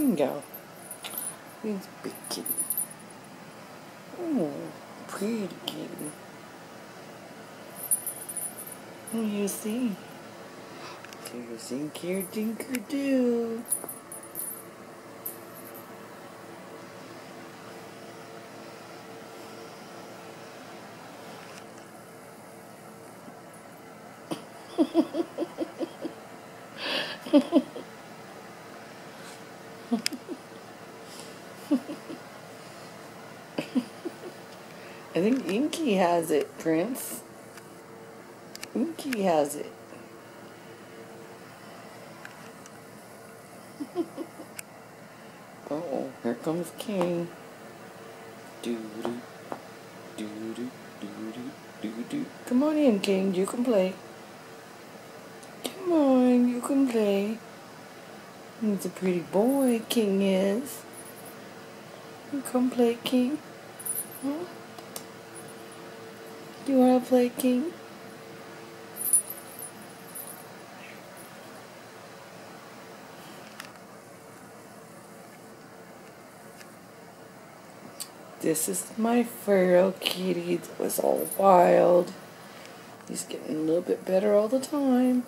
you go. He's a big kitty. Oh, pretty kitty. What do you see? Do you think you're Dinker-Doo? I think Inky has it, Prince. Inky has it. Oh, here comes King. Doo-doo, doo-doo, doo-doo, doo-doo. Come on in, King. You can play. Come on, you can play. He's a pretty boy, King is. You come play, King. Huh? You want to play, King? This is my feral kitty that was all wild. He's getting a little bit better all the time.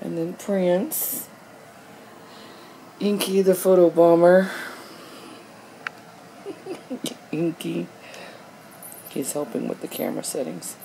And then Prince. Inky the photo bomber. Inky. He's helping with the camera settings.